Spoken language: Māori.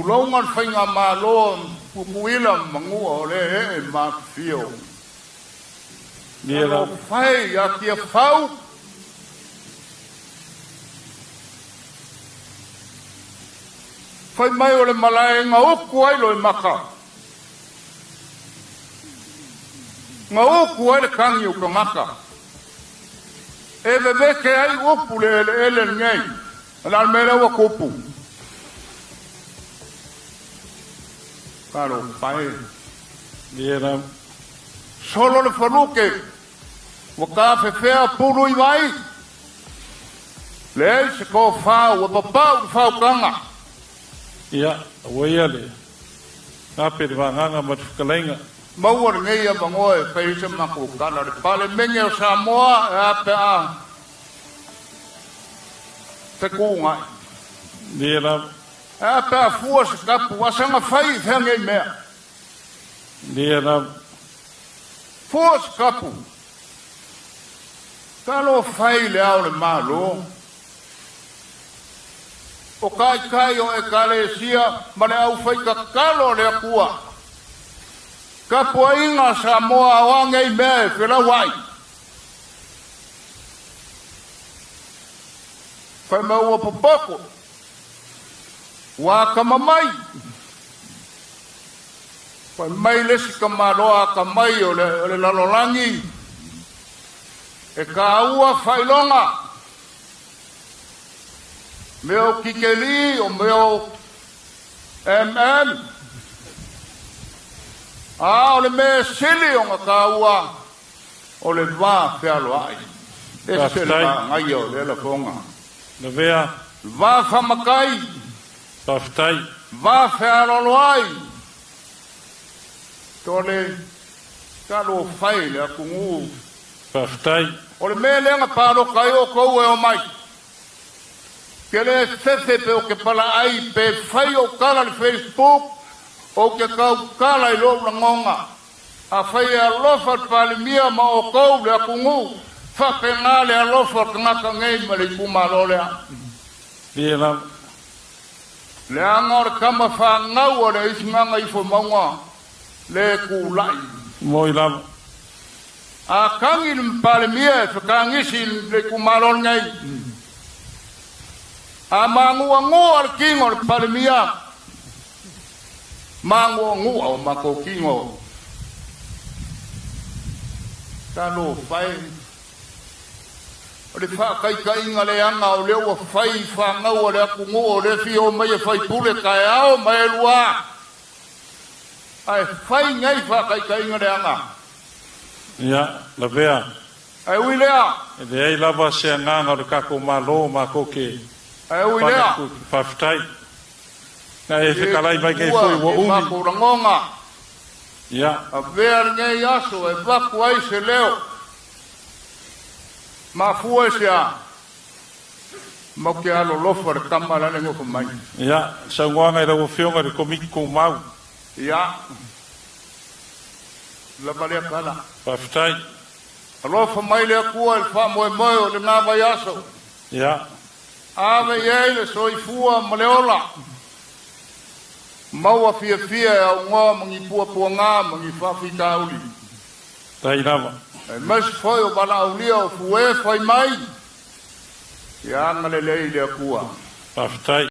longan whainga malo pupuila mangua o le e mafio. Talofae a Tiafau. Whai mai o le malae ngā oku ai lo e maka. Ngā oku ai le kangi o ka maka. E veveke ai opu le ele ngei. Ala mele wa kopu. Talofae. Mira. Solo le whanuke. Waka whewhea puru i mai. Le se ko whau wa papau whau kanga. Ia, waiale. Kapere wanganga matukalenga. Maua ngei a mangoe whaise mako kala le pale menge o Samoa e ape a. Te kuungai. Mira. E ape a fua se kapu asanga whai whengei mea. Mira. Fua se kapu. Talofae le au le malo. O kai o e kalesia ma le au whai kakalo le akua. Ka poinga Samoa wangei mea whila wai. Whai maua papako. Wā ka mamai. Whai mai lesi ka maroa ka mai o le lalolangi. E ka aua whailonga. Meo kikeli o meo MM. O le me sili o ngā kāua o le wā whialo ai. E se le wā ngai o le la fonga. Na vea. Wā whamakai. Taftai. Wā whialo ai. Tole Talofae le akungu. Taftai. O le me lenga pāro kai o kou e o mai. Ke le fefe pe o ke pala ai pe whai o kala le Facebook. O ke kau kala I lo na ngonga. A whai a lofa palimia ma o kou le akungu. Whake ngā le a lofa ngaka ngei ma le kumalo lea. Mira. Le angor kama whangau o le isnganga I Faleo'o. Le kulai. Moi lava. A kangi le palimia e whakangisi le kumalo ngei. A mangua ngua le kingo le palimia. Mango ngua o mako kingo. Talofae. O le whakaika inga le anga o leo whai whangau o le akungu o le fio mai e whai pule kai ao mai lua. Ai whai ngai whakaika inga le anga. Ia, la vea. Ai uilea. E le ei lava se nganga o le kako malo ma koke. Ai uilea. Taftai. Na e whekalai mai kei fui wa umi. Mako rangonga. Ia. A vea ngei aso e waku ai se leo. Ma fua se a. Ma ke alo lofa re kamala le ngoko mai. Ia. Sa nguanga I rawa whionga re komiko mau. Ia. La balea kala. Taftai. A lofa mai le akua il wha moe moe o le ngā mai aso. Ia. Ave iei le soifua ma le ola. Maua fia fia e au ngoa mangi pua pua ngā mangi whawhi tauli. Tai lava. E mas foi o bala aulia o fue foi mai. Ia ngale lei le akua. Taftai.